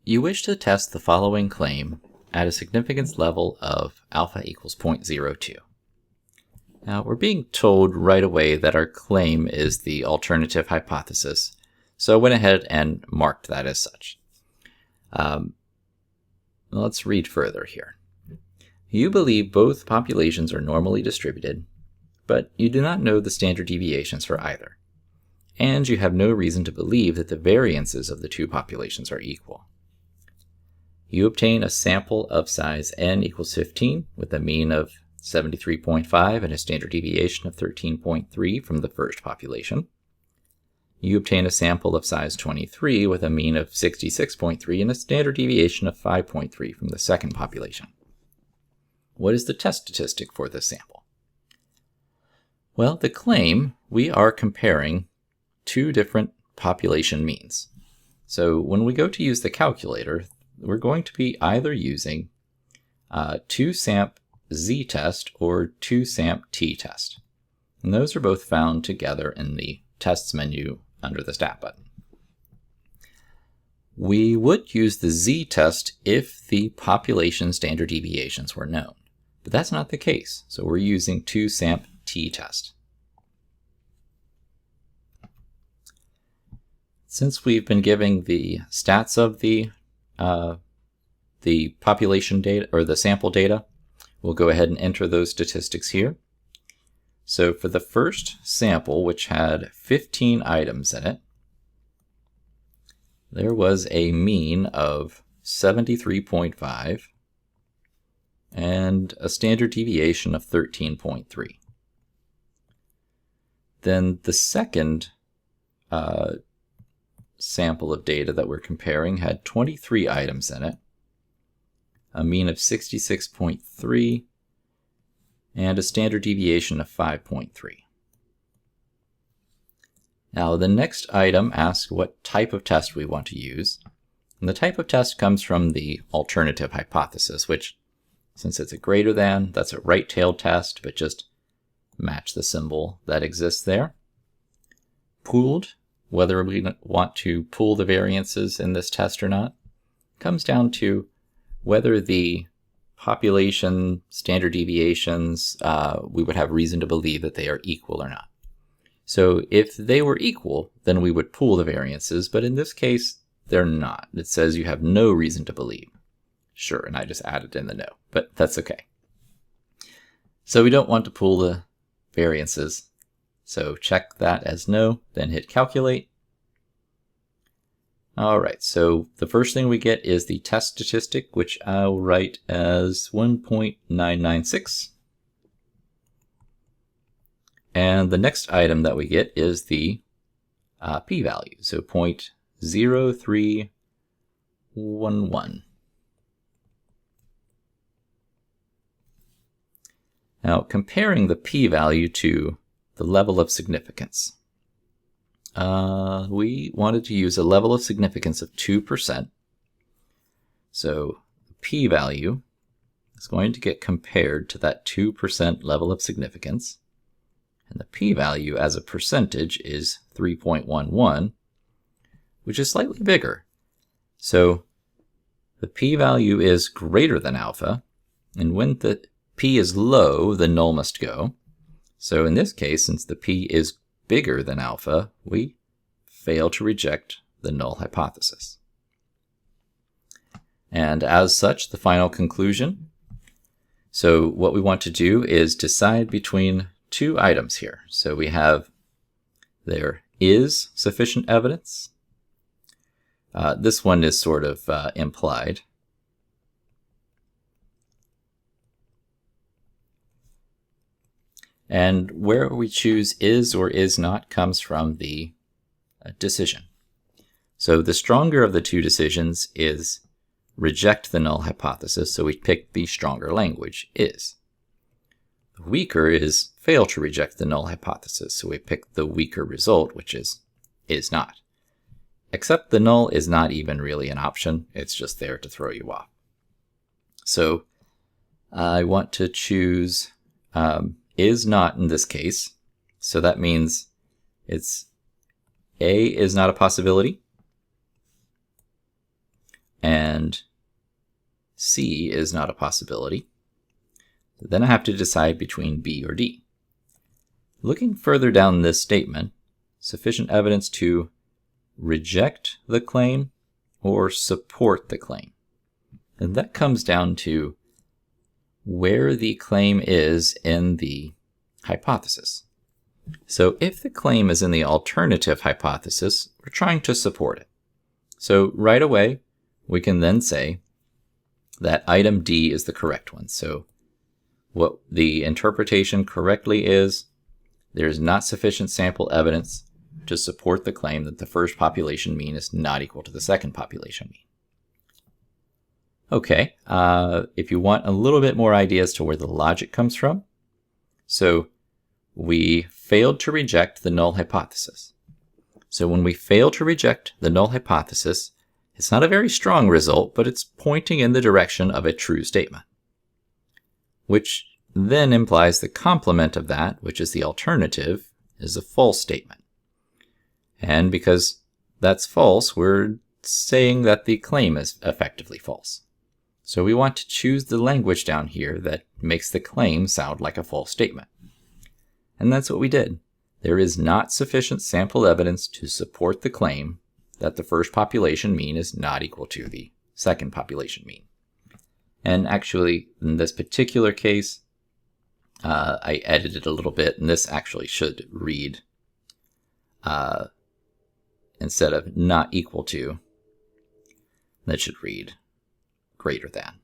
You wish to test the following claim at a significance level of alpha equals 0.02. Now, we're being told right away that our claim is the alternative hypothesis, so I went ahead and marked that as such. Let's read further here. You believe both populations are normally distributed, but you do not know the standard deviations for either, and you have no reason to believe that the variances of the two populations are equal. You obtain a sample of size n equals 15 with a mean of 73.5 and a standard deviation of 13.3 from the first population. You obtain a sample of size 23 with a mean of 66.3 and a standard deviation of 5.3 from the second population. What is the test statistic for this sample? Well, the claim, we are comparing two different population means. So when we go to use the calculator, we're going to be either using 2SAMP z-test or 2SAMP t-test. And those are both found together in the tests menu under the stat button. We would use the z-test if the population standard deviations were known, but that's not the case. So we're using 2SAMP t-test. Since we've been giving the stats of the population data or the sample data, we'll go ahead and enter those statistics here. So for the first sample, which had 15 items in it, there was a mean of 73.5 and a standard deviation of 13.3. Then the second sample of data that we're comparing had 23 items in it, a mean of 66.3, and a standard deviation of 5.3. Now the next item asks what type of test we want to use. And the type of test comes from the alternative hypothesis, which, since it's a greater than, that's a right-tailed test, but just match the symbol that exists there. Pooled, whether we want to pool the variances in this test or not, comes down to whether the population standard deviations, we would have reason to believe that they are equal or not. So if they were equal, then we would pool the variances, but in this case, they're not. It says you have no reason to believe. Sure, and I just added in the no, but that's okay. So we don't want to pool the variances. So check that as no, then hit calculate. All right, so the first thing we get is the test statistic, which I'll write as 1.996. And the next item that we get is the p-value, so 0.0311. Now, comparing the p-value to the level of significance. We wanted to use a level of significance of 2%. So the p-value is going to get compared to that 2% level of significance. And the p-value as a percentage is 3.11, which is slightly bigger. So the p-value is greater than alpha, and when the p is low, the null must go. So in this case, since the p is bigger than alpha, we fail to reject the null hypothesis. And as such, the final conclusion. So what we want to do is decide between two items here. So we have there is sufficient evidence. This one is sort of implied. And where we choose is or is not comes from the decision. So the stronger of the two decisions is reject the null hypothesis, so we pick the stronger language, is. The weaker is fail to reject the null hypothesis, so we pick the weaker result, which is not. Except the null is not even really an option, it's just there to throw you off. So I want to choose is not in this case. So that means it's A is not a possibility, and and C is not a possibility. Then I have to decide between B or D. Looking further down this statement, sufficient evidence to reject the claim or support the claim. And that comes down to where the claim is in the hypothesis. So if the claim is in the alternative hypothesis, we're trying to support it. So right away, we can then say that item D is the correct one. So what the interpretation correctly is, there is not sufficient sample evidence to support the claim that the first population mean is not equal to the second population mean. Okay, if you want a little bit more ideas to where the logic comes from, so we failed to reject the null hypothesis. So when we fail to reject the null hypothesis, it's not a very strong result, but it's pointing in the direction of a true statement, which then implies the complement of that, which is the alternative, is a false statement. And because that's false, we're saying that the claim is effectively false. So we want to choose the language down here that makes the claim sound like a false statement. And that's what we did. There is not sufficient sample evidence to support the claim that the first population mean is not equal to the second population mean. And actually, in this particular case, I edited a little bit, and this actually should read, instead of not equal to, that should read greater than.